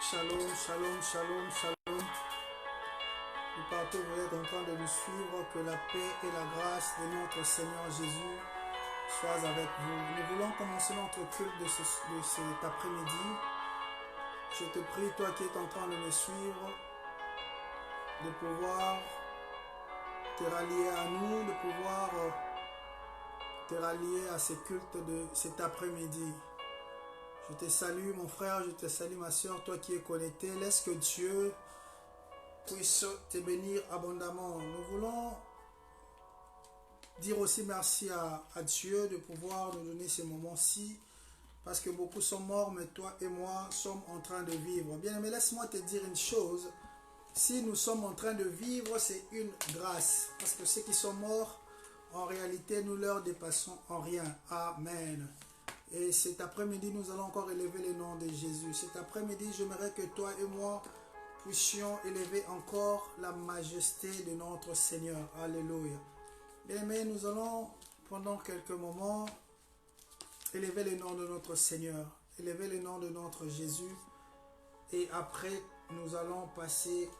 Shalom, shalom, shalom, shalom. Et partout où vous êtes en train de nous suivre, que la paix et la grâce de notre Seigneur Jésus soient avec vous. Nous voulons commencer notre culte de cet après-midi. Je te prie, toi qui es en train de me suivre, de pouvoir te rallier à nous, de pouvoir te rallier à ce culte de cet après-midi. Je te salue mon frère, je te salue ma soeur, toi qui es connecté. Laisse que Dieu puisse te bénir abondamment. Nous voulons dire aussi merci à Dieu de pouvoir nous donner ces moments-ci. Parce que beaucoup sont morts, mais toi et moi sommes en train de vivre. Bien aimé, laisse-moi te dire une chose. Si nous sommes en train de vivre, c'est une grâce. Parce que ceux qui sont morts, en réalité, nous leur dépassons en rien. Amen. Et cet après-midi, nous allons encore élever le nom de Jésus. Cet après-midi, j'aimerais que toi et moi puissions élever encore la majesté de notre Seigneur. Alléluia. Bien aimé, nous allons, pendant quelques moments, élever le nom de notre Seigneur, élever le nom de notre Jésus. Et après, nous allons passer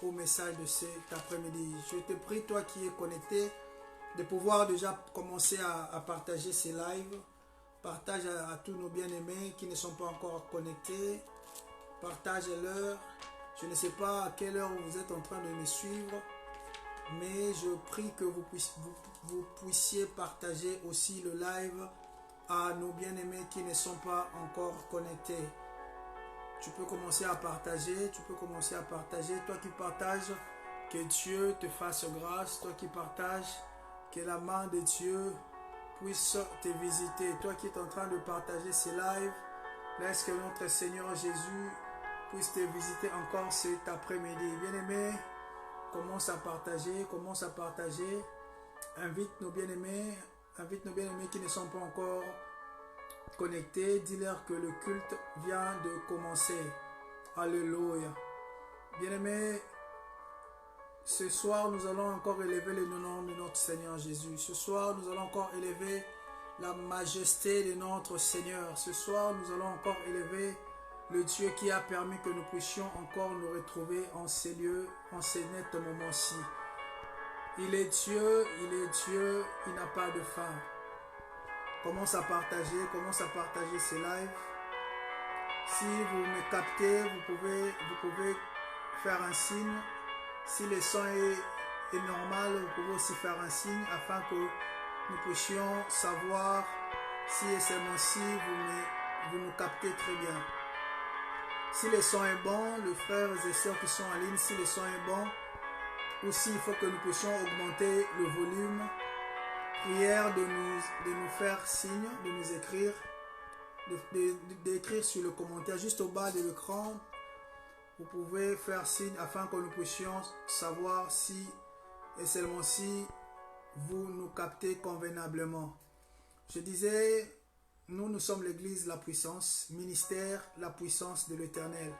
au message de cet après-midi. Je te prie, toi qui es connecté, de pouvoir déjà commencer à partager ces lives. Partage à tous nos bien-aimés qui ne sont pas encore connectés. Partage-leur. Je ne sais pas à quelle heure vous êtes en train de me suivre, mais je prie que vous puissiez partager aussi le live à nos bien-aimés qui ne sont pas encore connectés. Tu peux commencer à partager, Toi qui partages, que Dieu te fasse grâce. Toi qui partages, que la main de Dieu puisse te visiter. Toi qui es en train de partager ces lives, laisse que notre Seigneur Jésus puisse te visiter encore cet après-midi. Bien-aimé, commence à partager. Invite nos bien-aimés qui ne sont pas encore connectés. Dis-leur que le culte vient de commencer. Alléluia. Bien-aimés, ce soir, nous allons encore élever le nom de notre Seigneur Jésus. Ce soir, nous allons encore élever la majesté de notre Seigneur. Ce soir, nous allons encore élever le Dieu qui a permis que nous puissions encore nous retrouver en ces lieux, en ces nets moments-ci. Il est Dieu, il n'a pas de fin. Commence à partager ces lives. Si vous me captez, vous pouvez faire un signe. Si le son est normal, vous pouvez aussi faire un signe afin que nous puissions savoir si et seulement si vous nous captez très bien. Si le son est bon, les frères et sœurs qui sont en ligne, si le son est bon, aussi il faut que nous puissions augmenter le volume. Prière de nous faire signe, de nous écrire, d'écrire sur le commentaire juste au bas de l'écran. Vous pouvez faire signe afin que nous puissions savoir si et seulement si vous nous captez convenablement. Je disais, nous sommes l'église La Puissance, ministère La Puissance de l'Éternel.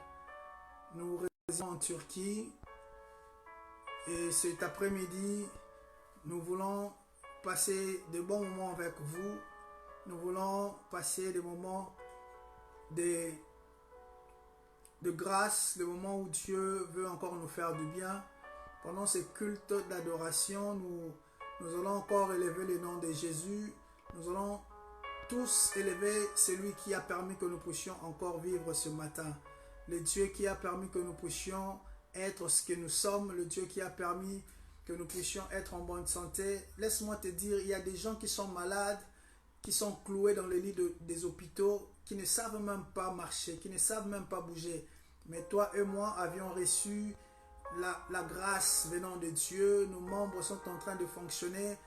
Nous résidons en Turquie et cet après-midi, nous voulons passer de bons moments avec vous. Nous voulons passer des moments de grâce, le moment où Dieu veut encore nous faire du bien. Pendant ce culte d'adoration, nous allons encore élever le nom de Jésus. Nous allons tous élever celui qui a permis que nous puissions encore vivre ce matin. Le Dieu qui a permis que nous puissions être ce que nous sommes. Le Dieu qui a permis que nous puissions être en bonne santé. Laisse-moi te dire, il y a des gens qui sont malades, qui sont cloués dans les lits des hôpitaux, qui ne savent même pas marcher, qui ne savent même pas bouger. Mais toi et moi avions reçu la grâce venant de Dieu. Nos membres sont en train de fonctionner.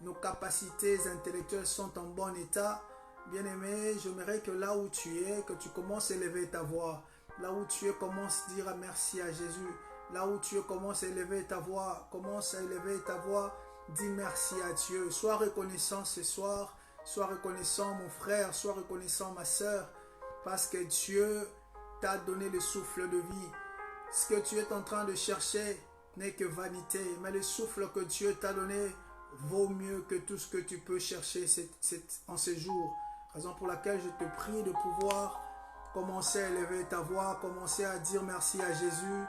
Nos capacités intellectuelles sont en bon état. Bien-aimé, j'aimerais que là où tu es, que tu commences à élever ta voix. Là où tu es, commence à dire merci à Jésus. Là où tu es, commence à élever ta voix. Dis merci à Dieu. Sois reconnaissant ce soir. Sois reconnaissant mon frère. Sois reconnaissant ma soeur. Parce que Dieu t'a donné le souffle de vie. Ce que tu es en train de chercher n'est que vanité. Mais le souffle que Dieu t'a donné vaut mieux que tout ce que tu peux chercher en ce jour. Raison pour laquelle je te prie de pouvoir Commencez à élever ta voix, commencez à dire merci à Jésus.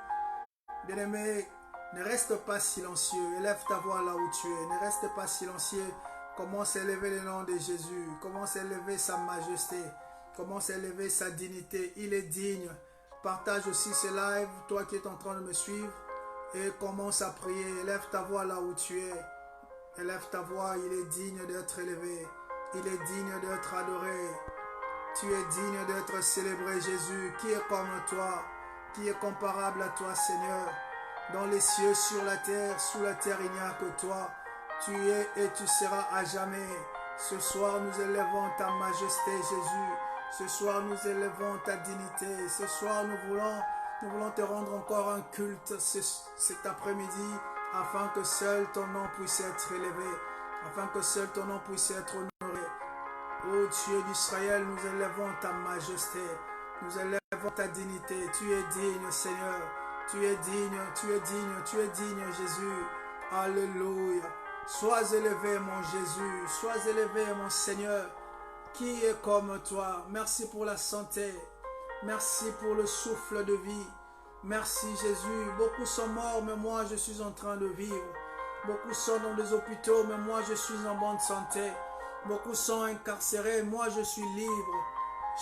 Bien-aimé, ne reste pas silencieux, élève ta voix là où tu es, ne reste pas silencieux. Commence à élever le nom de Jésus, commence à élever sa majesté, commence à élever sa dignité, il est digne. Partage aussi ce live, toi qui es en train de me suivre, et commence à prier, élève ta voix là où tu es. Élève ta voix, il est digne d'être élevé, il est digne d'être adoré. Tu es digne d'être célébré, Jésus. Qui est comme toi? Qui est comparable à toi, Seigneur? Dans les cieux, sur la terre, sous la terre, il n'y a que toi. Tu es et tu seras à jamais. Ce soir, nous élevons ta majesté, Jésus. Ce soir, nous élevons ta dignité. Ce soir, nous voulons te rendre encore un culte cet après-midi, afin que seul ton nom puisse être élevé, afin que seul ton nom puisse être honoré. Ô Dieu d'Israël, nous élevons ta majesté, nous élevons ta dignité. Tu es digne, Seigneur. Tu es digne, tu es digne, tu es digne, Jésus. Alléluia. Sois élevé, mon Jésus. Sois élevé, mon Seigneur. Qui est comme toi? Merci pour la santé. Merci pour le souffle de vie. Merci, Jésus. Beaucoup sont morts, mais moi, je suis en train de vivre. Beaucoup sont dans les hôpitaux, mais moi, je suis en bonne santé. Beaucoup sont incarcérés, moi je suis libre.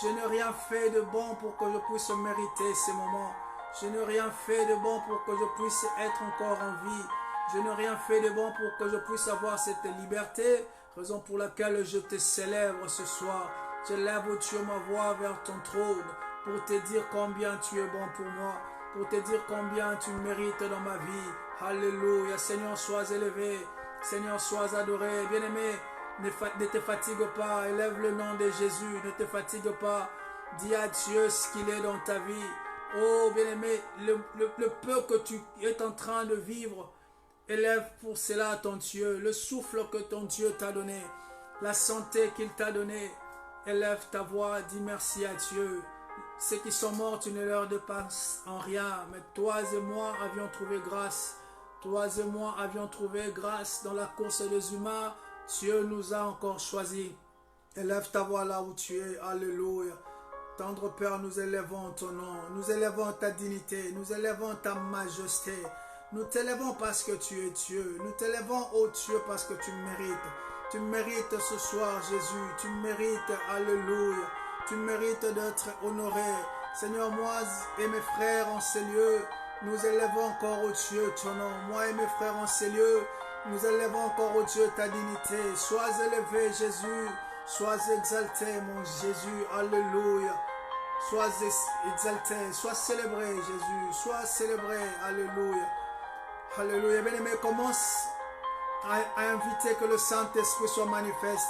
Je n'ai rien fait de bon pour que je puisse mériter ces moments. Je n'ai rien fait de bon pour que je puisse être encore en vie. Je n'ai rien fait de bon pour que je puisse avoir cette liberté. Raison pour laquelle je te célèbre ce soir. Je lève, oh Dieu, ma voix vers ton trône pour te dire combien tu es bon pour moi. Pour te dire combien tu mérites dans ma vie. Alléluia. Seigneur, sois élevé. Seigneur, sois adoré. Bien-aimé, ne te fatigue pas, élève le nom de Jésus, ne te fatigue pas, dis à Dieu ce qu'il est dans ta vie. Oh bien-aimé, le peu que tu es en train de vivre, élève pour cela ton Dieu, le souffle que ton Dieu t'a donné, la santé qu'il t'a donné, élève ta voix, dis merci à Dieu. Ceux qui sont morts, tu ne leur dépasses en rien, mais toi et moi avions trouvé grâce, toi et moi avions trouvé grâce dans la course des humains. Dieu nous a encore choisis. Élève ta voix là où tu es. Alléluia. Tendre Père, nous élevons ton nom. Nous élevons ta dignité. Nous élevons ta majesté. Nous t'élevons parce que tu es Dieu. Nous t'élevons, ô Dieu, parce que tu mérites. Tu mérites ce soir, Jésus. Tu mérites, alléluia. Tu mérites d'être honoré. Seigneur, moi et mes frères en ces lieux, nous élevons encore, ô Dieu, ton nom. Moi et mes frères en ces lieux, nous élevons encore, ô Dieu, ta dignité. Sois élevé, Jésus. Sois exalté, mon Jésus. Alléluia. Sois exalté. Sois célébré, Jésus. Sois célébré. Alléluia. Alléluia. Bien-aimé, commence à inviter que le Saint-Esprit soit manifeste.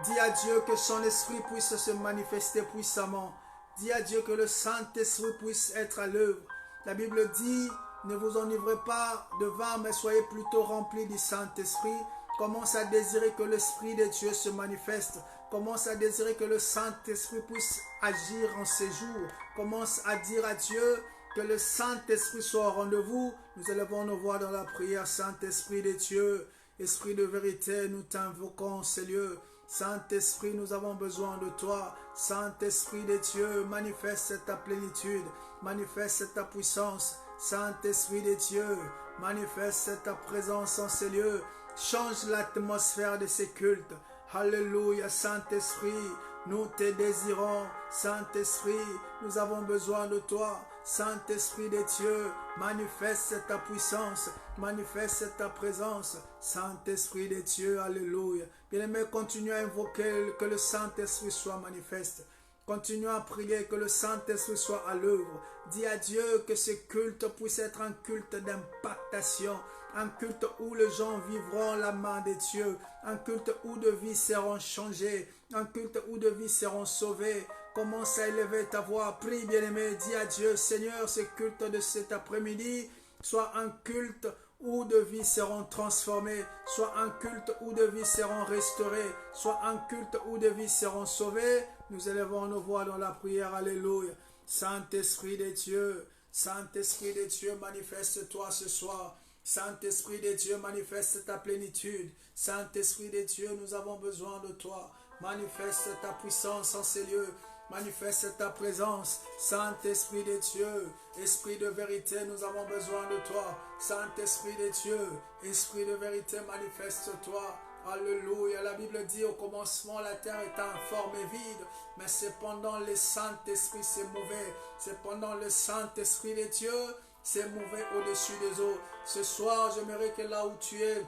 Dis à Dieu que son esprit puisse se manifester puissamment. Dis à Dieu que le Saint-Esprit puisse être à l'œuvre. La Bible dit, ne vous enivrez pas de vin, mais soyez plutôt remplis du Saint-Esprit. Commence à désirer que l'Esprit de Dieu se manifeste. Commence à désirer que le Saint-Esprit puisse agir en ces jours. Commence à dire à Dieu que le Saint-Esprit soit au rendez-vous. Nous élevons nos voix dans la prière. Saint-Esprit de Dieu, Esprit de vérité, nous t'invoquons en ces lieux. Saint-Esprit, nous avons besoin de toi. Saint-Esprit de Dieu, manifeste ta plénitude, manifeste ta puissance. Saint-Esprit de Dieu, manifeste ta présence en ces lieux. Change l'atmosphère de ces cultes. Alléluia, Saint-Esprit, nous te désirons. Saint-Esprit, nous avons besoin de toi. Saint-Esprit de Dieu, manifeste ta puissance, manifeste ta présence. Saint-Esprit de Dieu, alléluia. Bien-aimé, continue à invoquer que le Saint-Esprit soit manifeste. Continue à prier que le Saint-Esprit soit à l'œuvre. Dis à Dieu que ce culte puisse être un culte d'impactation, un culte où les gens vivront la main de Dieu, un culte où de vies seront changées, un culte où de vies seront sauvées. Commence à élever ta voix, prie bien-aimé, dis à Dieu, Seigneur, ce culte de cet après-midi soit un culte où de vies seront transformées, soit un culte où de vies seront restaurées, soit un culte où de vies seront sauvées. Nous élevons nos voix dans la prière, alléluia. Saint-Esprit de Dieu, Saint-Esprit de Dieu, manifeste-toi ce soir. Saint-Esprit de Dieu, manifeste ta plénitude. Saint-Esprit de Dieu, nous avons besoin de toi. Manifeste ta puissance en ces lieux. manifeste ta présence. Saint-Esprit de Dieu, Esprit de vérité, nous avons besoin de toi. Saint-Esprit de Dieu, Esprit de vérité, manifeste-toi. Alléluia. La Bible dit au commencement la terre était informe et vide, mais cependant le Saint-Esprit s'est mouvé. Cependant le Saint-Esprit de Dieu s'est mouvé au-dessus des eaux. Ce soir, j'aimerais que là où tu es,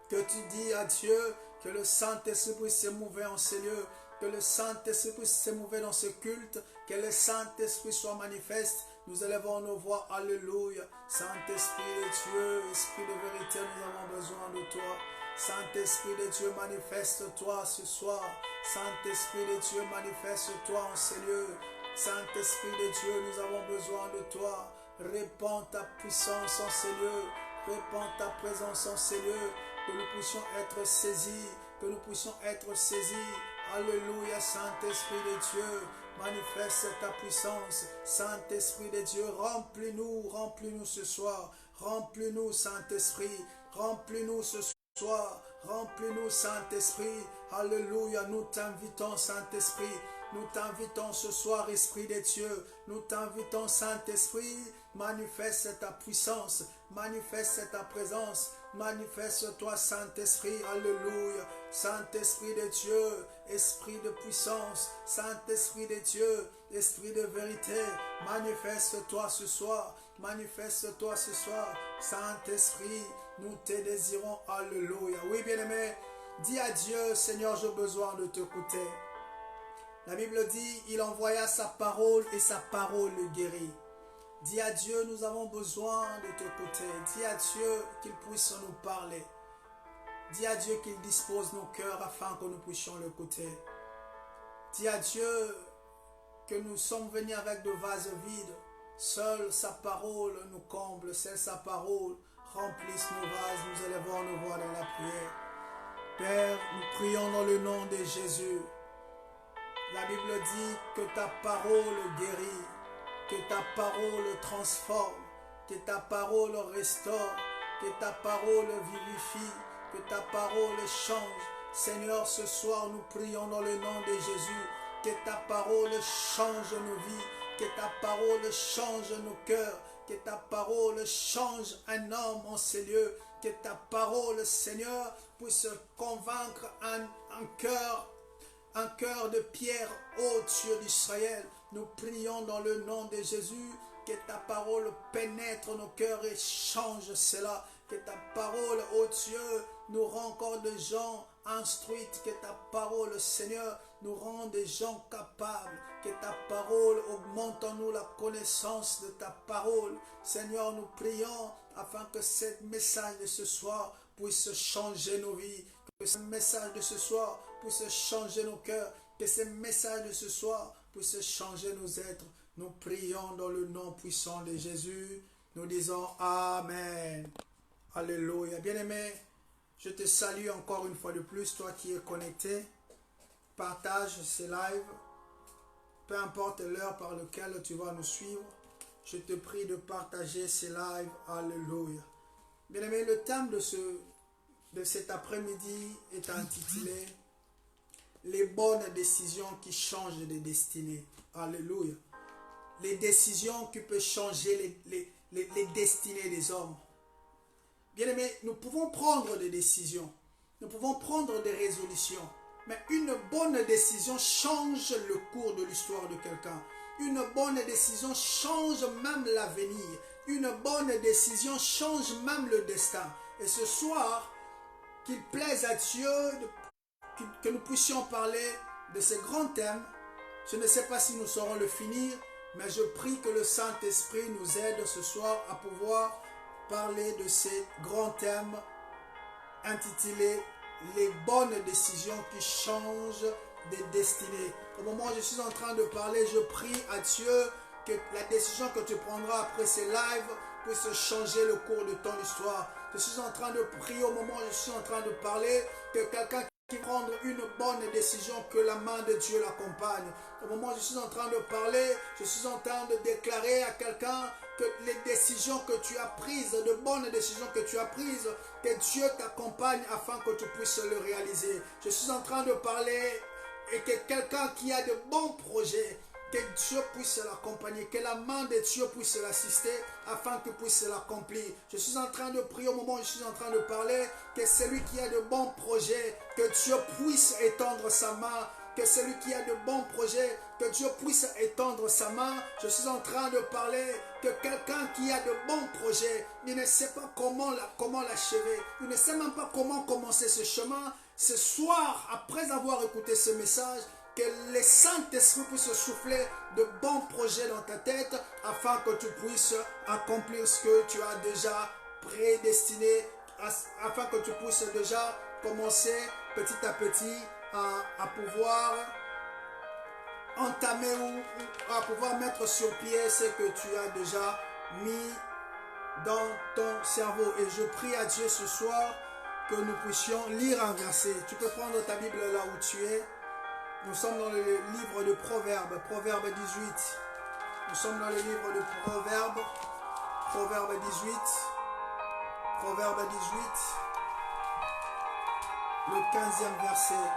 que tu dis à Dieu que le Saint-Esprit s'est mouvé en ces lieux, que le Saint-Esprit s'est mouvé dans ce culte, que le Saint-Esprit soit manifeste. Nous élevons nos voix. Alléluia. Saint-Esprit de Dieu, Esprit de vérité, nous avons besoin de toi. Saint-Esprit de Dieu, manifeste-toi ce soir. Saint-Esprit de Dieu, manifeste-toi en ces lieux. Saint-Esprit de Dieu, nous avons besoin de toi. Répands ta puissance en ces lieux. Répands ta présence en ces lieux. Que nous puissions être saisis. Que nous puissions être saisis. Alléluia, Saint-Esprit de Dieu. Manifeste ta puissance. Saint-Esprit de Dieu, remplis-nous ce soir. Remplis-nous, Saint-Esprit. Remplis-nous ce soir. Remplis-nous, Saint-Esprit. Alléluia, nous t'invitons, Saint-Esprit. Nous t'invitons ce soir, Esprit de Dieu. Nous t'invitons, Saint-Esprit. Manifeste ta puissance. Manifeste ta présence. Manifeste-toi, Saint-Esprit. Alléluia. Saint-Esprit de Dieu. Esprit de puissance. Saint-Esprit de Dieu. Esprit de vérité. Manifeste-toi ce soir. Manifeste-toi ce soir. Saint-Esprit, nous te désirons. Alléluia. Oui, bien-aimé. Dis à Dieu, Seigneur, j'ai besoin de t'écouter. La Bible dit, il envoya sa parole et sa parole le guérit. Dis à Dieu, nous avons besoin de t'écouter. Dis à Dieu qu'il puisse nous parler. Dis à Dieu qu'il dispose nos cœurs afin que nous puissions l'écouter. Dis à Dieu que nous sommes venus avec de vases vides. Seule sa parole nous comble. Seule sa parole remplisse nos vases. Nous élevons nos voix dans la prière. Père, nous prions dans le nom de Jésus. La Bible dit que ta parole guérit, que ta parole transforme, que ta parole restaure, que ta parole vivifie, que ta parole change. Seigneur, ce soir nous prions dans le nom de Jésus, que ta parole change nos vies, que ta parole change nos cœurs, que ta parole change un homme en ces lieux, que ta parole, Seigneur, puisse convaincre un cœur de pierre, ô Dieu d'Israël. Nous prions dans le nom de Jésus, que ta parole pénètre nos cœurs et change cela. Que ta parole, ô Dieu, nous rend encore des gens instruits. Que ta parole, Seigneur, nous rend des gens capables. Que ta parole augmente en nous la connaissance de ta parole. Seigneur, nous prions afin que ce message de ce soir puisse changer nos vies. Que ce message de ce soir puisse changer nos cœurs. Que ce message de ce soir puisse changer nos êtres. Nous prions dans le nom puissant de Jésus. Nous disons Amen. Alléluia. Bien-aimé, je te salue encore une fois de plus, toi qui es connecté. Partage ces lives. Peu importe l'heure par laquelle tu vas nous suivre, je te prie de partager ces lives. Alléluia. Bien-aimé, le thème de cet après-midi est intitulé les bonnes décisions qui changent des destinées. Alléluia. Les décisions qui peuvent changer les destinées des hommes. Bien-aimés, nous pouvons prendre des décisions. Nous pouvons prendre des résolutions. Mais une bonne décision change le cours de l'histoire de quelqu'un. Une bonne décision change même l'avenir. Une bonne décision change même le destin. Et ce soir, qu'il plaise à Dieu que nous puissions parler de ces grands thèmes. Je ne sais pas si nous saurons le finir, mais je prie que le Saint-Esprit nous aide ce soir à pouvoir parler de ces grands thèmes intitulés « Les bonnes décisions qui changent des destinées ». Au moment où je suis en train de parler, je prie à Dieu que la décision que tu prendras après ces lives puisse changer le cours de ton histoire. Je suis en train de prier au moment où je suis en train de parler, que quelqu'un qui prend une bonne décision, que la main de Dieu l'accompagne. Au moment où je suis en train de parler, je suis en train de déclarer à quelqu'un que les décisions que tu as prises, de bonnes décisions que tu as prises, que Dieu t'accompagne afin que tu puisses le réaliser. Je suis en train de parler et que quelqu'un qui a de bons projets, que Dieu puisse l'accompagner, que la main de Dieu puisse l'assister afin qu'il puisse l'accomplir. Je suis en train de prier au moment où je suis en train de parler, que celui qui a de bons projets, que Dieu puisse étendre sa main, que celui qui a de bons projets, que Dieu puisse étendre sa main. Je suis en train de parler que quelqu'un qui a de bons projets, il ne sait pas comment l'achever, il ne sait même pas comment commencer ce chemin. Ce soir, après avoir écouté ce message, que le Saint-Esprit puisse souffler de bons projets dans ta tête afin que tu puisses accomplir ce que tu as déjà prédestiné, afin que tu puisses déjà commencer petit à petit à pouvoir entamer ou à pouvoir mettre sur pied ce que tu as déjà mis dans ton cerveau. Et je prie à Dieu ce soir que nous puissions lire un verset. Tu peux prendre ta Bible là où tu es. Nous sommes dans le livre de Proverbes, Proverbe 18. Nous sommes dans le livre de Proverbes, Proverbe 18. Proverbe 18, le 15e verset.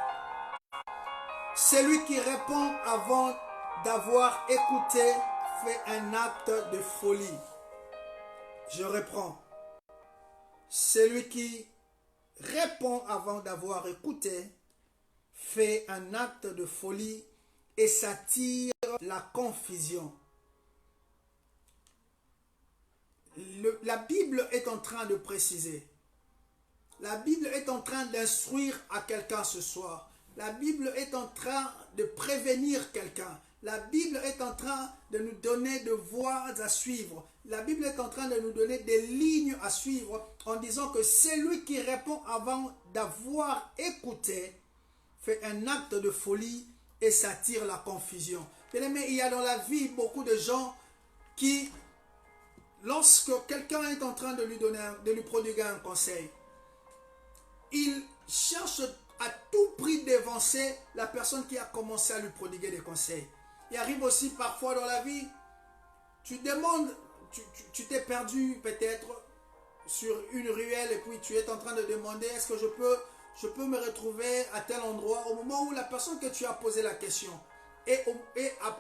Celui qui répond avant d'avoir écouté fait un acte de folie. Je reprends. Celui qui répond avant d'avoir écouté fait un acte de folie et s'attire la confusion. La Bible est en train de préciser. La Bible est en train d'instruire à quelqu'un ce soir. La Bible est en train de prévenir quelqu'un. La Bible est en train de nous donner de voies à suivre. La Bible est en train de nous donner des lignes à suivre en disant que celui qui répond avant d'avoir écouté fait un acte de folie et s'attire la confusion. Bien-aimé, il y a dans la vie beaucoup de gens qui, lorsque quelqu'un est en train de lui prodiguer un conseil, il cherche à tout prix d'évancer la personne qui a commencé à lui prodiguer des conseils. Il arrive aussi parfois dans la vie, tu demandes, tu t'es perdu peut-être sur une ruelle et puis tu es en train de demander est-ce que je peux me retrouver à tel endroit. Au moment où la personne que tu as posé la question est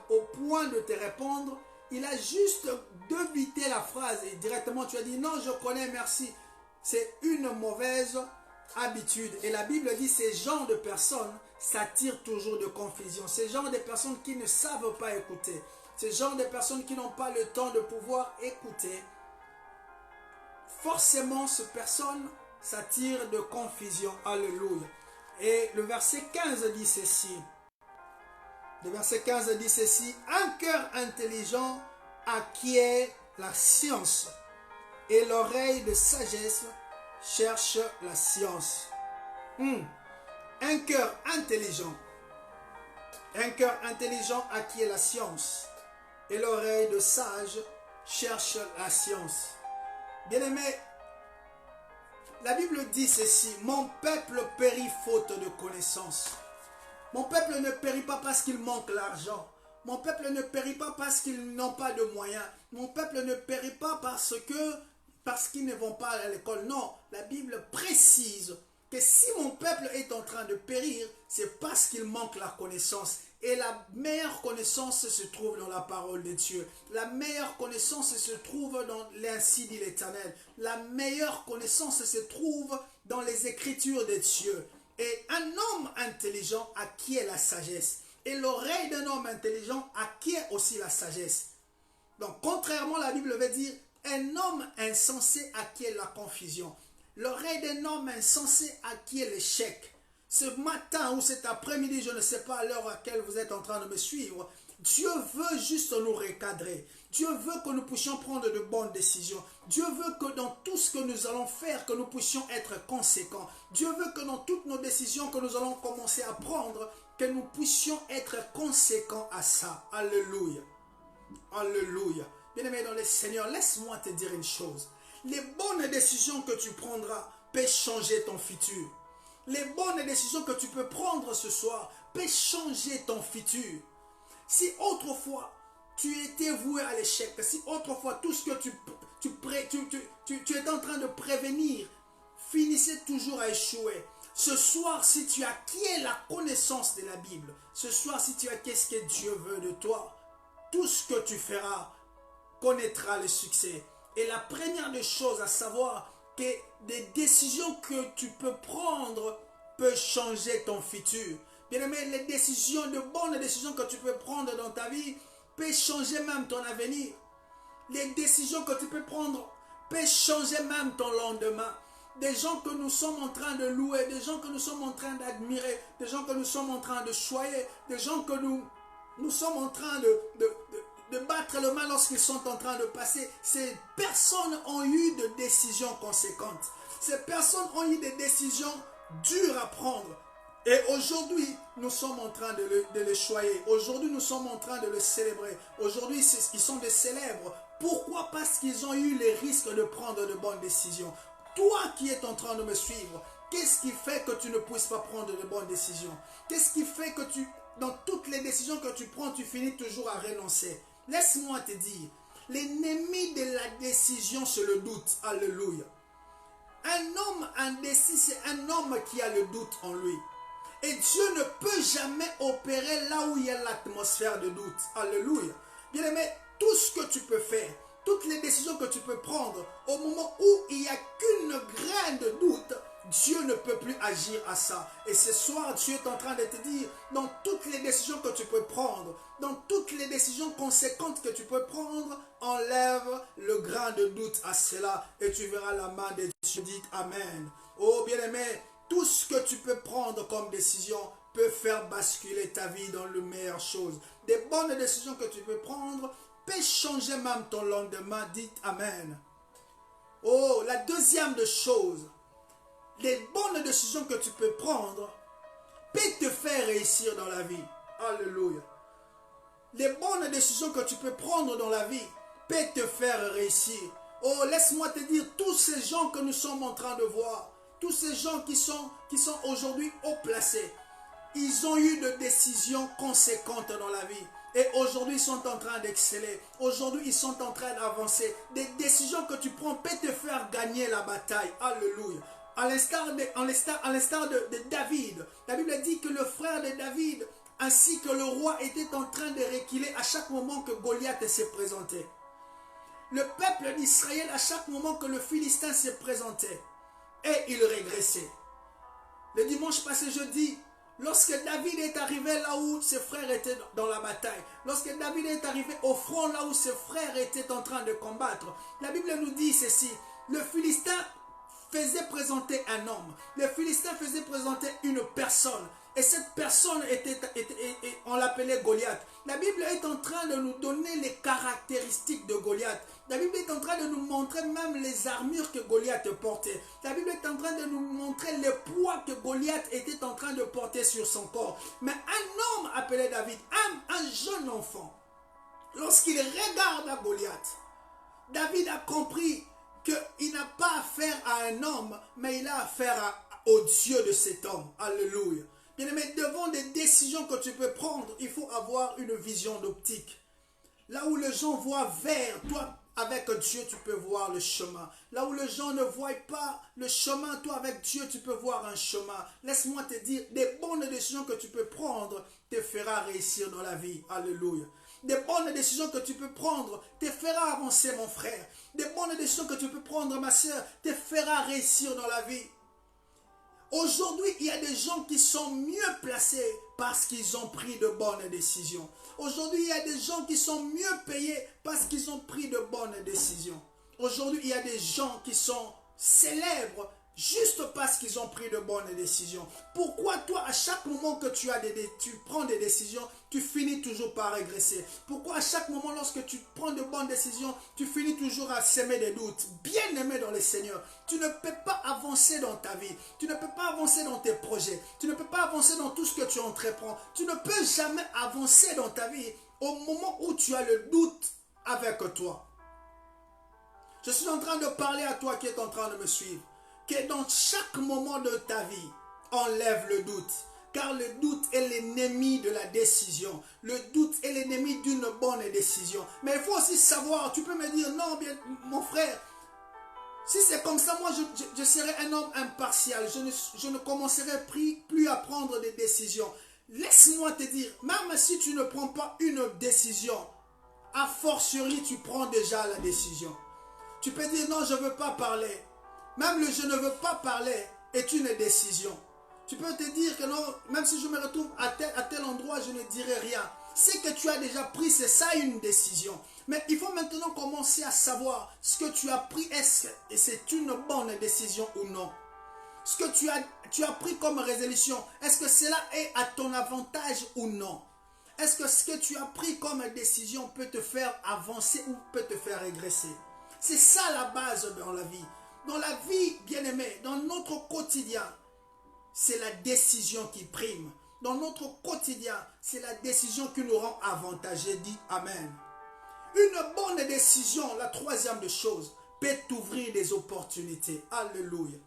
au point de te répondre, il a juste débité la phrase et directement tu as dit non, je connais, merci. C'est une mauvaise habitude. Et la Bible dit ces genres de personnes s'attirent toujours de confusion. Ces genres de personnes qui ne savent pas écouter. Ces genres de personnes qui n'ont pas le temps de pouvoir écouter. Forcément, ces personnes s'attirent de confusion. Alléluia. Et le verset 15 dit ceci. Le verset 15 dit ceci. Un cœur intelligent acquiert la science et l'oreille de sagesse cherche la science. Un cœur intelligent acquiert la science et l'oreille de sage cherche la science. Bien-aimé, la Bible dit ceci, mon peuple périt faute de connaissance. Mon peuple ne périt pas parce qu'il manque l'argent. Mon peuple ne périt pas parce qu'ils n'ont pas de moyens. Mon peuple ne périt pas parce qu'ils ne vont pas à l'école. Non, la Bible précise que si mon peuple est en train de périr, c'est parce qu'il manque la connaissance. Et la meilleure connaissance se trouve dans la parole de Dieu. La meilleure connaissance se trouve dans l'Ainsi dit l'Éternel. La meilleure connaissance se trouve dans les Écritures de Dieu. Et un homme intelligent acquiert la sagesse. Et l'oreille d'un homme intelligent acquiert aussi la sagesse. Donc, contrairement, la Bible veut dire un homme insensé acquiert la confusion. L'oreille d'un homme insensé acquiert l'échec. Ce matin ou cet après-midi, je ne sais pas à l'heure à laquelle vous êtes en train de me suivre, Dieu veut juste nous recadrer. Dieu veut que nous puissions prendre de bonnes décisions. Dieu veut que dans tout ce que nous allons faire, que nous puissions être conséquents. Dieu veut que dans toutes nos décisions que nous allons commencer à prendre, que nous puissions être conséquents à ça. Alléluia. Alléluia. Bien-aimé dans le Seigneur, laisse-moi te dire une chose. Les bonnes décisions que tu prendras peuvent changer ton futur. Les bonnes décisions que tu peux prendre ce soir peuvent changer ton futur. Si autrefois tu étais voué à l'échec, si autrefois tout ce que tu es en train de prévenir finissait toujours à échouer, Ce soir, si tu acquiers la connaissance de la Bible, ce soir, si tu acquiers ce que Dieu veut de toi, tout ce que tu feras connaîtra le succès. Et la première des choses à savoir, que des décisions que tu peux prendre peuvent changer ton futur. Bien-aimé, les décisions, de bonnes décisions que tu peux prendre dans ta vie peuvent changer même ton avenir. Les décisions que tu peux prendre peuvent changer même ton lendemain. Des gens que nous sommes en train de louer, des gens que nous sommes en train d'admirer, des gens que nous sommes en train de choyer, des gens que nous sommes en train de battre le mal lorsqu'ils sont en train de passer. Ces personnes ont eu des décisions conséquentes. Ces personnes ont eu des décisions dures à prendre. Et aujourd'hui, nous sommes en train de les choyer. Aujourd'hui, nous sommes en train de les célébrer. Aujourd'hui, ils sont des célèbres. Pourquoi? Parce qu'ils ont eu les risques de prendre de bonnes décisions. Toi qui es en train de me suivre, qu'est-ce qui fait que tu ne puisses pas prendre de bonnes décisions? Qu'est-ce qui fait que dans toutes les décisions que tu prends, tu finis toujours à renoncer? Laisse-moi te dire, l'ennemi de la décision, c'est le doute. Alléluia. Un homme indécis, c'est un homme qui a le doute en lui. Et Dieu ne peut jamais opérer là où il y a l'atmosphère de doute. Alléluia. Bien-aimé, tout ce que tu peux faire, toutes les décisions que tu peux prendre, au moment où il n'y a qu'une graine de doute, Dieu ne peut plus agir à ça. Et ce soir, Dieu est en train de te dire, dans toutes les décisions que tu peux prendre, dans toutes les décisions conséquentes que tu peux prendre, enlève le grain de doute à cela et tu verras la main de Dieu. Dites Amen. Oh bien-aimé, tout ce que tu peux prendre comme décision peut faire basculer ta vie dans les meilleures choses. Des bonnes décisions que tu peux prendre peut changer même ton lendemain. Dites Amen. Oh, la deuxième des choses, les bonnes décisions que tu peux prendre peuvent te faire réussir dans la vie. Alléluia. Les bonnes décisions que tu peux prendre dans la vie peuvent te faire réussir. Oh, laisse-moi te dire, tous ces gens que nous sommes en train de voir, tous ces gens qui sont aujourd'hui haut placés, ils ont eu des décisions conséquentes dans la vie. Et aujourd'hui, ils sont en train d'exceller. Aujourd'hui, ils sont en train d'avancer. Des décisions que tu prends peuvent te faire gagner la bataille. Alléluia. À l'instar de David, la Bible dit que le frère de David ainsi que le roi étaient en train de reculer à chaque moment que Goliath se présentait. Le peuple d'Israël, à chaque moment que le Philistin se présentait, et il régressait. Le dimanche passé, jeudi, lorsque David est arrivé là où ses frères étaient dans la bataille, lorsque David est arrivé au front là où ses frères étaient en train de combattre, la Bible nous dit ceci, le Philistin faisait présenter un homme, le Philistin faisait présenter une personne, et cette personne on l'appelait Goliath. La Bible est en train de nous donner les caractéristiques de Goliath. La Bible est en train de nous montrer même les armures que Goliath portait. La Bible est en train de nous montrer le poids que Goliath était en train de porter sur son corps. Mais un homme appelé David, un jeune enfant, lorsqu'il regarde à Goliath, David a compris qu'il n'a pas affaire à un homme, mais il a affaire au Dieu de cet homme. Alléluia. Bien-aimé, devant des décisions que tu peux prendre, il faut avoir une vision d'optique. Là où les gens voient vers toi, avec Dieu, tu peux voir le chemin. Là où les gens ne voient pas le chemin, toi, avec Dieu, tu peux voir un chemin. Laisse-moi te dire, des bonnes décisions que tu peux prendre te fera réussir dans la vie. Alléluia. Des bonnes décisions que tu peux prendre te fera avancer, mon frère. Des bonnes décisions que tu peux prendre, ma soeur, te fera réussir dans la vie. Aujourd'hui, il y a des gens qui sont mieux placés parce qu'ils ont pris de bonnes décisions. Aujourd'hui, il y a des gens qui sont mieux payés parce qu'ils ont pris de bonnes décisions. Aujourd'hui, il y a des gens qui sont célèbres juste parce qu'ils ont pris de bonnes décisions. Pourquoi toi, à chaque moment que tu prends des décisions, tu finis toujours par régresser? Pourquoi à chaque moment, lorsque tu prends de bonnes décisions, tu finis toujours à semer des doutes? Bien-aimé dans le Seigneur, tu ne peux pas avancer dans ta vie. Tu ne peux pas avancer dans tes projets. Tu ne peux pas avancer dans tout ce que tu entreprends. Tu ne peux jamais avancer dans ta vie au moment où tu as le doute avec toi. Je suis en train de parler à toi qui es en train de me suivre. Que dans chaque moment de ta vie, enlève le doute. Car le doute est l'ennemi de la décision. Le doute est l'ennemi d'une bonne décision. Mais il faut aussi savoir, tu peux me dire, non, bien, mon frère, Si c'est comme ça, moi, je serai un homme impartial. Je ne commencerai plus à prendre des décisions. Laisse-moi te dire, même si tu ne prends pas une décision, a fortiori, tu prends déjà la décision. Tu peux dire, non, je ne veux pas parler. Même le je ne veux pas parler est une décision. Tu peux te dire que non, même si je me retrouve à tel endroit, je ne dirai rien. Ce que tu as déjà pris, c'est ça une décision. Mais il faut maintenant commencer à savoir ce que tu as pris, est-ce que c'est une bonne décision ou non. Ce que tu as pris comme résolution, est-ce que cela est à ton avantage ou non? Est-ce que ce que tu as pris comme décision peut te faire avancer ou peut te faire régresser? C'est ça la base dans la vie. Dans la vie, bien-aimé, dans notre quotidien, c'est la décision qui prime. Dans notre quotidien, c'est la décision qui nous rend avantagés. Dis Amen. Une bonne décision, la troisième des choses, peut t'ouvrir des opportunités. Alléluia.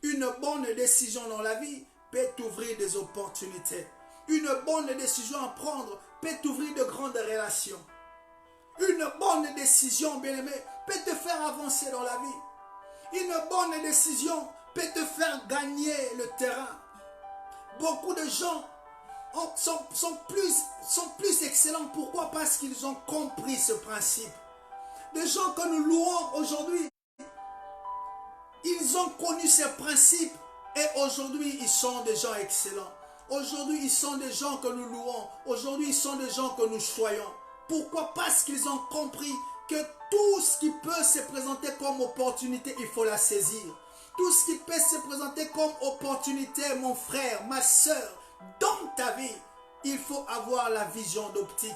Une bonne décision dans la vie peut t'ouvrir des opportunités. Une bonne décision à prendre peut t'ouvrir de grandes relations. Une bonne décision, bien-aimé, peut te faire avancer dans la vie. Une bonne décision peut te faire gagner le terrain. Beaucoup de gens sont plus excellents. Pourquoi? Parce qu'ils ont compris ce principe. Des gens que nous louons aujourd'hui, ils ont connu ces principes et aujourd'hui ils sont des gens excellents. Aujourd'hui ils sont des gens que nous louons. Aujourd'hui ils sont des gens que nous choyons. Pourquoi? Parce qu'ils ont compris que tout ce qui peut se présenter comme opportunité, il faut la saisir. Tout ce qui peut se présenter comme opportunité, mon frère, ma soeur, dans ta vie, il faut avoir la vision d'optique.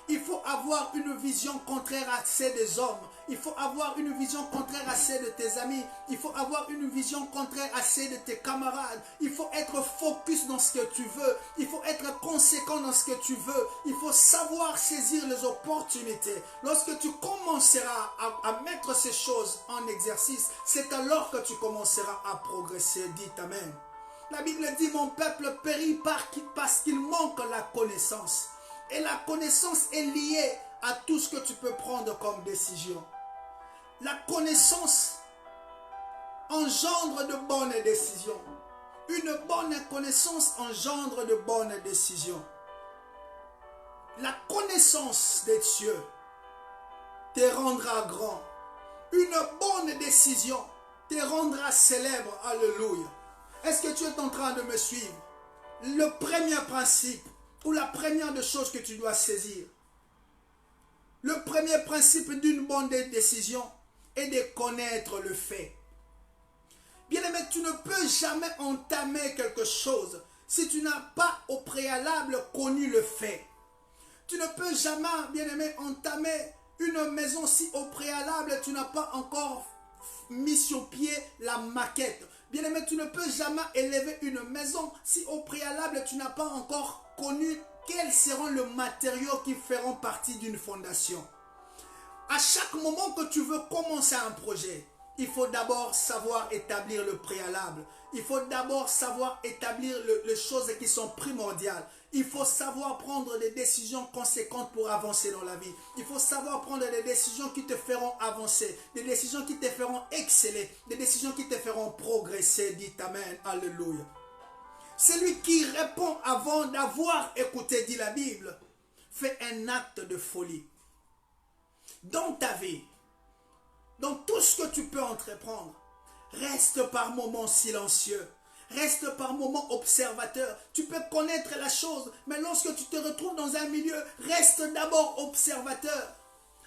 Il faut avoir une vision contraire à celle des hommes. Il faut avoir une vision contraire à celle de tes amis. Il faut avoir une vision contraire à celle de tes camarades. Il faut être focus dans ce que tu veux. Il faut être conséquent dans ce que tu veux. Il faut savoir saisir les opportunités. Lorsque tu commenceras à mettre ces choses en exercice, c'est alors que tu commenceras à progresser. Dis Amen. La Bible dit, mon peuple périt parce qu'il manque la connaissance. Et la connaissance est liée à tout ce que tu peux prendre comme décision. La connaissance engendre de bonnes décisions. Une bonne connaissance engendre de bonnes décisions. La connaissance de Dieu te rendra grand. Une bonne décision te rendra célèbre. Alléluia. Est-ce que tu es en train de me suivre? Le premier principe, ou la première des choses que tu dois saisir. Le premier principe d'une bonne décision est de connaître le fait. Bien-aimé, tu ne peux jamais entamer quelque chose si tu n'as pas au préalable connu le fait. Tu ne peux jamais, bien-aimé, entamer une maison si au préalable tu n'as pas encore mis sur pied la maquette. Bien-aimé, tu ne peux jamais élever une maison si au préalable tu n'as pas encore connu quels seront les matériaux qui feront partie d'une fondation. À chaque moment que tu veux commencer un projet, il faut d'abord savoir établir le préalable. Il faut d'abord savoir établir les choses qui sont primordiales. Il faut savoir prendre des décisions conséquentes pour avancer dans la vie. Il faut savoir prendre des décisions qui te feront avancer, des décisions qui te feront exceller, des décisions qui te feront progresser. Dis Amen, alléluia. Celui qui répond avant d'avoir écouté, dit la Bible, fait un acte de folie. Dans ta vie, dans tout ce que tu peux entreprendre, reste par moments silencieux. Reste par moments observateur. Tu peux connaître la chose, mais lorsque tu te retrouves dans un milieu, reste d'abord observateur.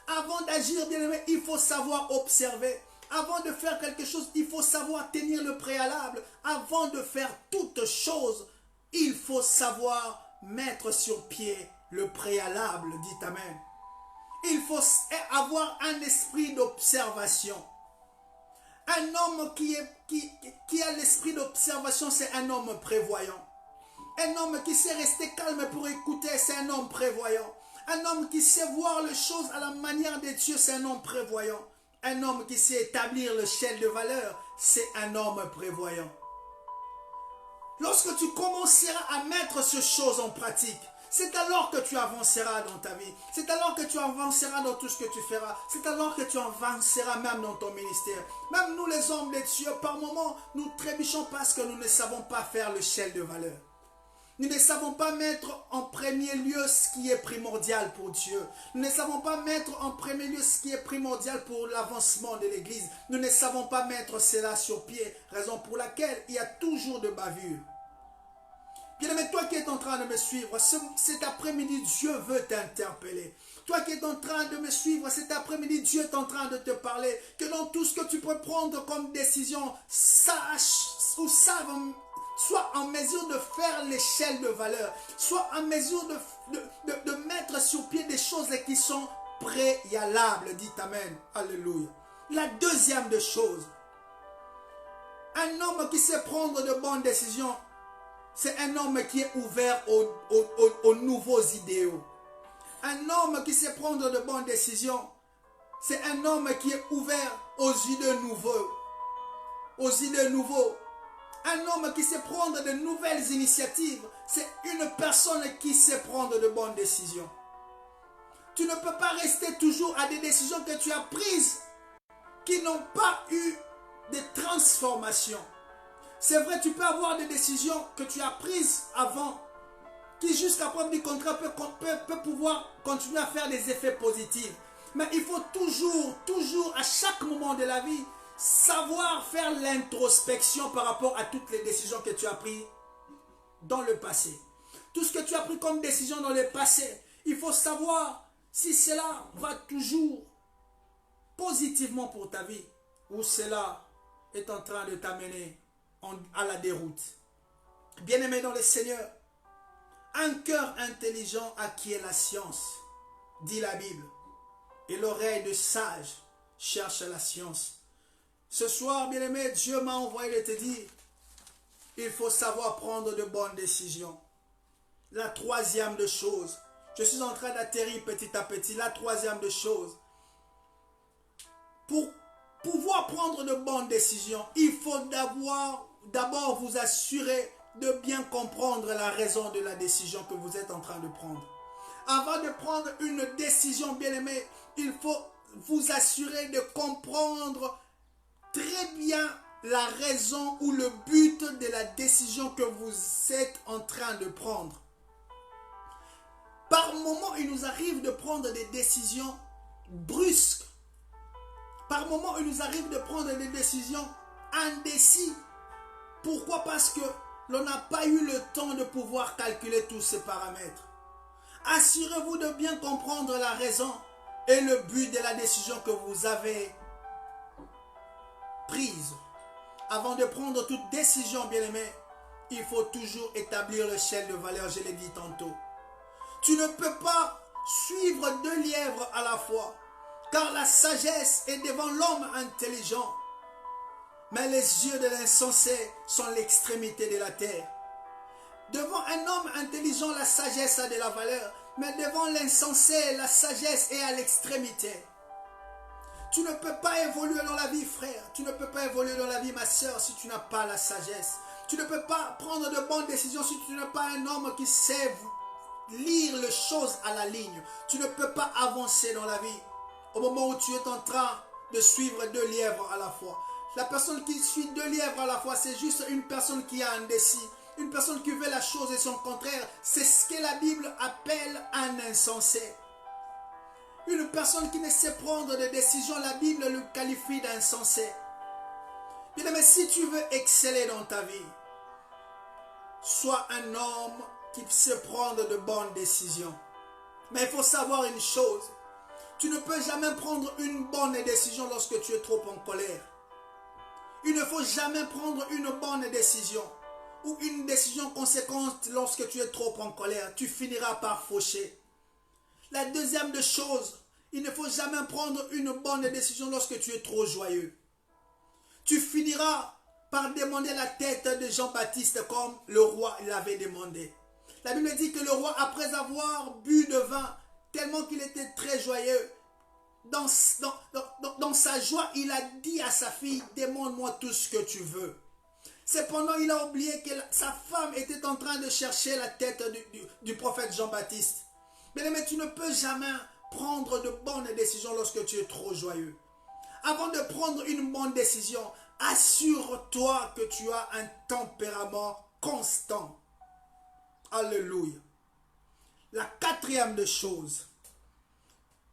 Avant d'agir, bien aimé, il faut savoir observer. Avant de faire quelque chose, il faut savoir tenir le préalable. Avant de faire toute chose, il faut savoir mettre sur pied le préalable. Dites Amen. Il faut avoir un esprit d'observation. Un homme qui a l'esprit d'observation, c'est un homme prévoyant. Un homme qui sait rester calme pour écouter, c'est un homme prévoyant. Un homme qui sait voir les choses à la manière de Dieu, c'est un homme prévoyant. Un homme qui sait établir l'échelle de valeur, c'est un homme prévoyant. Lorsque tu commenceras à mettre ces choses en pratique, c'est alors que tu avanceras dans ta vie. C'est alors que tu avanceras dans tout ce que tu feras. C'est alors que tu avanceras même dans ton ministère. Même nous les hommes de Dieu, par moments, nous trébuchons parce que nous ne savons pas faire l'échelle de valeur. Nous ne savons pas mettre en premier lieu ce qui est primordial pour Dieu. Nous ne savons pas mettre en premier lieu ce qui est primordial pour l'avancement de l'Église. Nous ne savons pas mettre cela sur pied, raison pour laquelle il y a toujours de bavures. Bien-aimé, toi qui es en train de me suivre, cet après-midi, Dieu veut t'interpeller. Toi qui es en train de me suivre, cet après-midi, Dieu est en train de te parler. Que dans tout ce que tu peux prendre comme décision, sache ou sois en mesure de faire l'échelle de valeur. Sois en mesure de mettre sur pied des choses qui sont préalables. Dites Amen. Alléluia. La deuxième des choses, un homme qui sait prendre de bonnes décisions, c'est un homme qui est ouvert aux nouveaux idéaux. Un homme qui sait prendre de bonnes décisions, c'est un homme qui est ouvert aux idées nouveaux. Aux idées nouveaux. Un homme qui sait prendre de nouvelles initiatives, c'est une personne qui sait prendre de bonnes décisions. Tu ne peux pas rester toujours à des décisions que tu as prises qui n'ont pas eu de transformation. C'est vrai, tu peux avoir des décisions que tu as prises avant qui jusqu'à preuve du contraire peut pouvoir continuer à faire des effets positifs. Mais il faut toujours, à chaque moment de la vie, savoir faire l'introspection par rapport à toutes les décisions que tu as prises dans le passé. Tout ce que tu as pris comme décision dans le passé, il faut savoir si cela va toujours positivement pour ta vie ou cela est en train de t'amener à la déroute. Bien-aimé dans le Seigneur, un cœur intelligent acquiert la science, dit la Bible, et l'oreille de sage cherche la science. Ce soir, bien-aimé, Dieu m'a envoyé de te dire, il faut savoir prendre de bonnes décisions. La troisième de choses, je suis en train d'atterrir petit à petit, la troisième de choses, pour pouvoir prendre de bonnes décisions, il faut d'abord vous assurer de bien comprendre la raison de la décision que vous êtes en train de prendre. Avant de prendre une décision, bien-aimé, il faut vous assurer de comprendre très bien la raison ou le but de la décision que vous êtes en train de prendre. Par moments, il nous arrive de prendre des décisions brusques. Par moments, il nous arrive de prendre des décisions indécises. Pourquoi? Parce que l'on n'a pas eu le temps de pouvoir calculer tous ces paramètres. Assurez-vous de bien comprendre la raison et le but de la décision que vous avez prise. Avant de prendre toute décision, bien-aimé, il faut toujours établir l'échelle de valeur, je l'ai dit tantôt. Tu ne peux pas suivre deux lièvres à la fois, car la sagesse est devant l'homme intelligent, mais les yeux de l'insensé sont l'extrémité de la terre. Devant un homme intelligent, la sagesse a de la valeur, mais devant l'insensé, la sagesse est à l'extrémité. Tu ne peux pas évoluer dans la vie, frère. Tu ne peux pas évoluer dans la vie, ma soeur, si tu n'as pas la sagesse. Tu ne peux pas prendre de bonnes décisions si tu n'es pas un homme qui sait lire les choses à la ligne. Tu ne peux pas avancer dans la vie au moment où tu es en train de suivre deux lièvres à la fois. La personne qui suit deux lièvres à la fois, c'est juste une personne qui a indécis. Une personne qui veut la chose et son contraire. C'est ce que la Bible appelle un insensé. Une personne qui ne sait prendre de décisions, la Bible le qualifie d'insensé. Bien, mais si tu veux exceller dans ta vie, sois un homme qui sait prendre de bonnes décisions. Mais il faut savoir une chose. Tu ne peux jamais prendre une bonne décision lorsque tu es trop en colère. Il ne faut jamais prendre une bonne décision ou une décision conséquente lorsque tu es trop en colère. Tu finiras par faucher. La deuxième des choses, il ne faut jamais prendre une bonne décision lorsque tu es trop joyeux. Tu finiras par demander la tête de Jean-Baptiste comme le roi l'avait demandé. La Bible dit que le roi, après avoir bu de vin, tellement qu'il était très joyeux, dans sa joie, il a dit à sa fille, demande-moi tout ce que tu veux. Cependant, il a oublié que sa femme était en train de chercher la tête du prophète Jean-Baptiste. Mais tu ne peux jamais prendre de bonnes décisions lorsque tu es trop joyeux. Avant de prendre une bonne décision, assure-toi que tu as un tempérament constant. Alléluia. La quatrième des choses,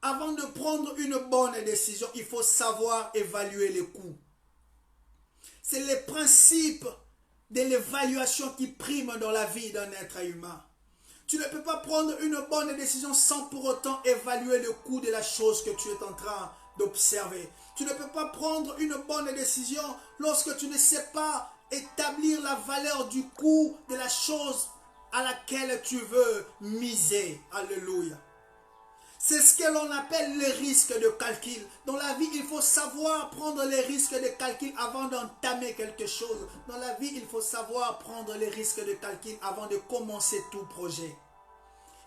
avant de prendre une bonne décision, il faut savoir évaluer les coûts. C'est les principes de l'évaluation qui priment dans la vie d'un être humain. Tu ne peux pas prendre une bonne décision sans pour autant évaluer le coût de la chose que tu es en train d'observer. Tu ne peux pas prendre une bonne décision lorsque tu ne sais pas établir la valeur du coût de la chose à laquelle tu veux miser. Alléluia. C'est ce que l'on appelle les risques de calcul. Dans la vie, il faut savoir prendre les risques de calcul avant d'entamer quelque chose. Dans la vie, il faut savoir prendre les risques de calcul avant de commencer tout projet.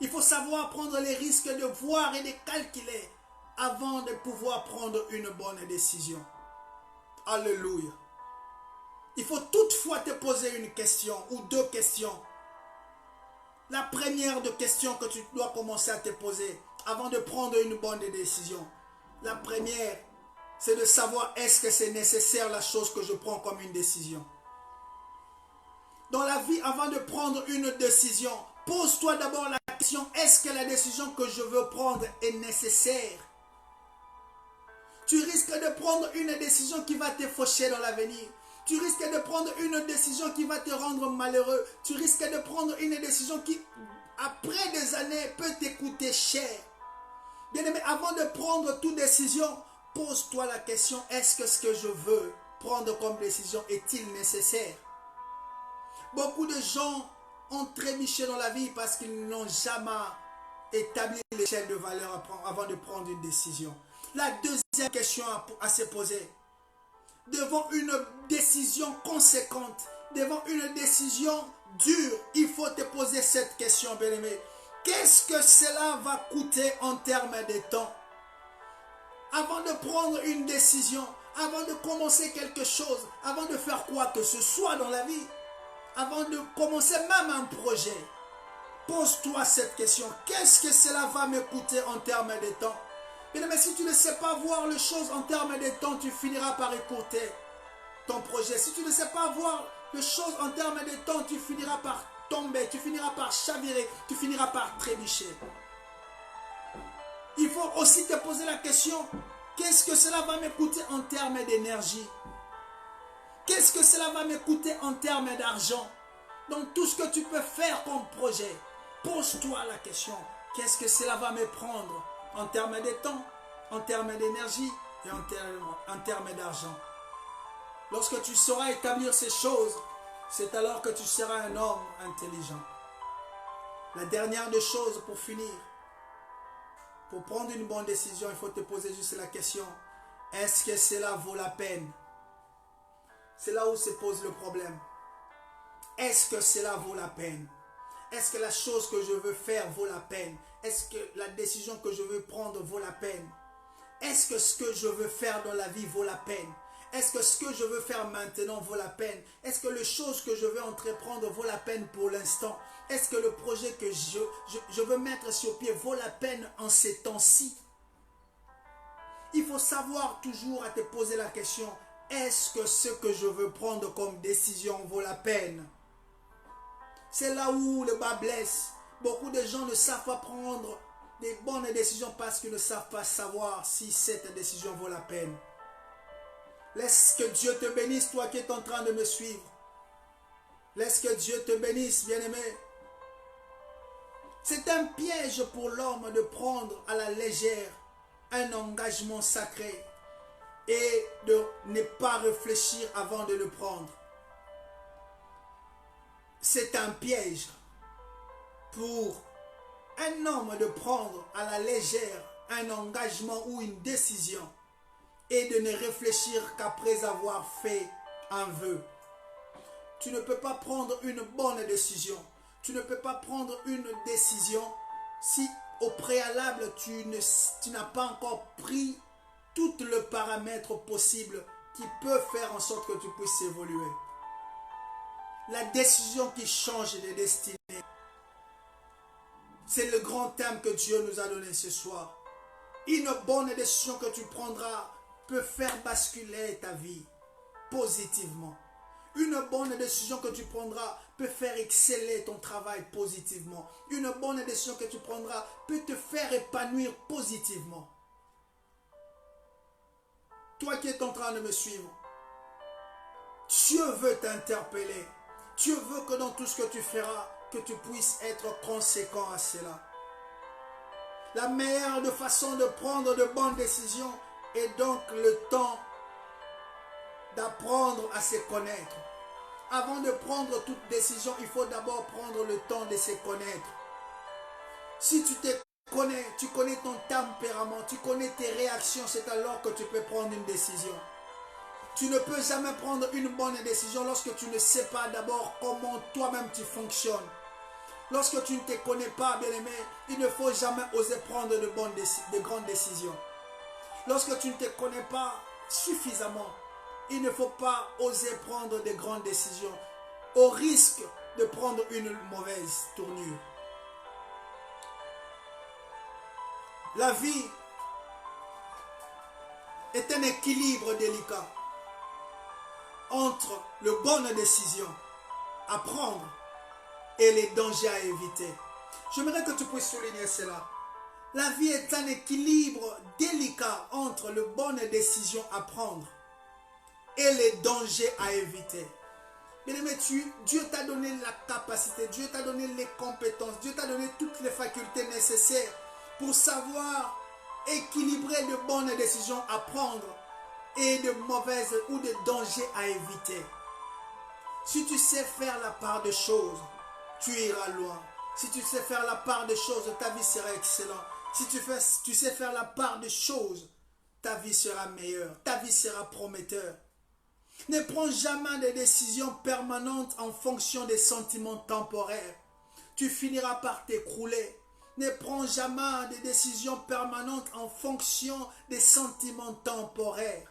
Il faut savoir prendre les risques de voir et de calculer avant de pouvoir prendre une bonne décision. Alléluia. Il faut toutefois te poser une question ou deux questions. La première de questions que tu dois commencer à te poser avant de prendre une bonne décision. La première, c'est de savoir est-ce que c'est nécessaire la chose que je prends comme une décision. Dans la vie, avant de prendre une décision, pose-toi d'abord la question, est-ce que la décision que je veux prendre est nécessaire? Tu risques de prendre une décision qui va te faucher dans l'avenir. Tu risques de prendre une décision qui va te rendre malheureux. Tu risques de prendre une décision qui, après des années, peut te coûter cher. Bien-aimé, avant de prendre toute décision, pose-toi la question, est-ce que ce que je veux prendre comme décision est-il nécessaire? Beaucoup de gens ont trébuché dans la vie parce qu'ils n'ont jamais établi l'échelle de valeur avant de prendre une décision. La deuxième question à se poser, devant une décision conséquente, devant une décision dure, il faut te poser cette question, bien-aimé. Qu'est-ce que cela va coûter en termes de temps? Avant de prendre une décision, avant de commencer quelque chose, avant de faire quoi que ce soit dans la vie, avant de commencer même un projet, pose-toi cette question. Qu'est-ce que cela va me coûter en termes de temps? Mais si tu ne sais pas voir les choses en termes de temps, tu finiras par écourter ton projet. Si tu ne sais pas voir les choses en termes de temps, tu finiras par tomber, tu finiras par chavirer, tu finiras par trébucher. Il faut aussi te poser la question, qu'est-ce que cela va me coûter en termes d'énergie? Qu'est-ce que cela va me coûter en termes d'argent? Donc tout ce que tu peux faire comme projet, pose-toi la question, qu'est-ce que cela va me prendre en termes de temps, en termes d'énergie et en termes d'argent? Lorsque tu sauras établir ces choses, c'est alors que tu seras un homme intelligent. La dernière des choses pour finir, pour prendre une bonne décision, il faut te poser juste la question, est-ce que cela vaut la peine? C'est là où se pose le problème. Est-ce que cela vaut la peine? Est-ce que la chose que je veux faire vaut la peine? Est-ce que la décision que je veux prendre vaut la peine? Est-ce que ce que je veux faire dans la vie vaut la peine? Est-ce que ce que je veux faire maintenant vaut la peine? Est-ce que les choses que je veux entreprendre vaut la peine pour l'instant? Est-ce que le projet que je veux mettre sur pied vaut la peine en ces temps-ci? Il faut savoir toujours à te poser la question, est-ce que ce que je veux prendre comme décision vaut la peine? C'est là où le bas blesse. Beaucoup de gens ne savent pas prendre des bonnes décisions parce qu'ils ne savent pas savoir si cette décision vaut la peine. Laisse que Dieu te bénisse, toi qui es en train de me suivre. Laisse que Dieu te bénisse, bien-aimé. C'est un piège pour l'homme de prendre à la légère un engagement sacré et de ne pas réfléchir avant de le prendre. C'est un piège pour un homme de prendre à la légère un engagement ou une décision et de ne réfléchir qu'après avoir fait un vœu. Tu ne peux pas prendre une bonne décision. Tu ne peux pas prendre une décision si au préalable tu n'as pas encore pris tous les paramètres possibles qui peuvent faire en sorte que tu puisses évoluer. La décision qui change des destinées. C'est le grand thème que Dieu nous a donné ce soir. Une bonne décision que tu prendras peut faire basculer ta vie positivement. Une bonne décision que tu prendras peut faire exceller ton travail positivement. Une bonne décision que tu prendras peut te faire épanouir positivement. Toi qui es en train de me suivre, Dieu veut t'interpeller. Dieu veut que dans tout ce que tu feras, que tu puisses être conséquent à cela. La meilleure façon de prendre de bonnes décisions est donc le temps d'apprendre à se connaître. Avant de prendre toute décision, il faut d'abord prendre le temps de se connaître. Si tu te connais, tu connais ton tempérament, tu connais tes réactions, c'est alors que tu peux prendre une décision. Tu ne peux jamais prendre une bonne décision lorsque tu ne sais pas d'abord comment toi-même tu fonctionnes. Lorsque tu ne te connais pas, bien-aimé, il ne faut jamais oser prendre de grandes décisions. Lorsque tu ne te connais pas suffisamment, il ne faut pas oser prendre de grandes décisions au risque de prendre une mauvaise tournure. La vie est un équilibre délicat entre les bonnes décisions à prendre et les dangers à éviter. J'aimerais que tu puisses souligner cela. La vie est un équilibre délicat entre les bonnes décisions à prendre et les dangers à éviter. Bien-aimé, Dieu t'a donné la capacité, Dieu t'a donné les compétences, Dieu t'a donné toutes les facultés nécessaires pour savoir équilibrer de bonnes décisions à prendre et de mauvaises ou de dangers à éviter. Si tu sais faire la part des choses, tu iras loin. Si tu sais faire la part des choses, ta vie sera excellente. Si tu sais faire la part des choses, ta vie sera meilleure, ta vie sera prometteur. Ne prends jamais des décisions permanentes en fonction des sentiments temporaires. Tu finiras par t'écrouler. Ne prends jamais des décisions permanentes en fonction des sentiments temporaires.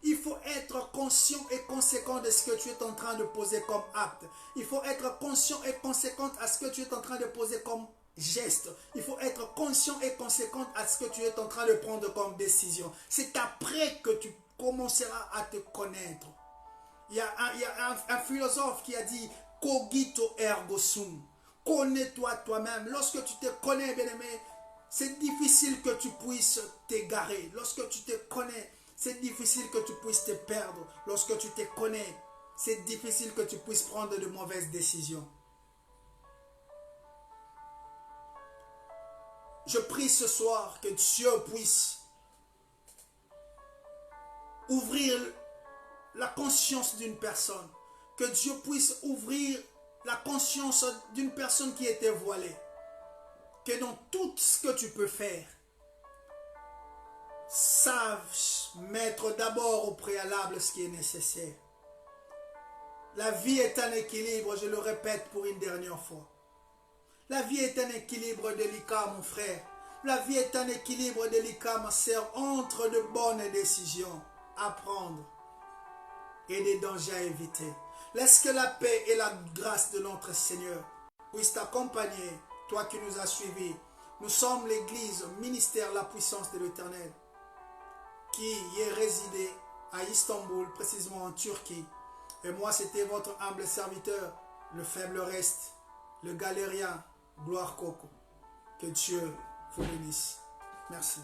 Il faut être conscient et conséquent de ce que tu es en train de poser comme acte. Il faut être conscient et conséquent à ce que tu es en train de poser comme geste. Il faut être conscient et conséquent à ce que tu es en train de prendre comme décision. C'est après que tu commenceras à te connaître. Il y a un philosophe qui a dit « Cogito ergo sum ». Connais-toi toi-même. Lorsque tu te connais, bien-aimé, c'est difficile que tu puisses t'égarer. Lorsque tu te connais, c'est difficile que tu puisses te perdre. Lorsque tu te connais, c'est difficile que tu puisses prendre de mauvaises décisions. Je prie ce soir que Dieu puisse ouvrir la conscience d'une personne. Que Dieu puisse ouvrir la conscience d'une personne qui était voilée. Que dans tout ce que tu peux faire, sache mettre d'abord au préalable ce qui est nécessaire. La vie est un équilibre, je le répète pour une dernière fois. La vie est un équilibre délicat, mon frère. La vie est un équilibre délicat, ma sœur, entre de bonnes décisions à prendre et des dangers à éviter. Laisse que la paix et la grâce de notre Seigneur puissent t'accompagner, toi qui nous as suivis. Nous sommes l'église, ministère, la puissance de l'Éternel, qui est résidé à Istanbul, précisément en Turquie. Et moi, c'était votre humble serviteur, le faible reste, le galérien, Gloire Coco. Que Dieu vous bénisse. Merci.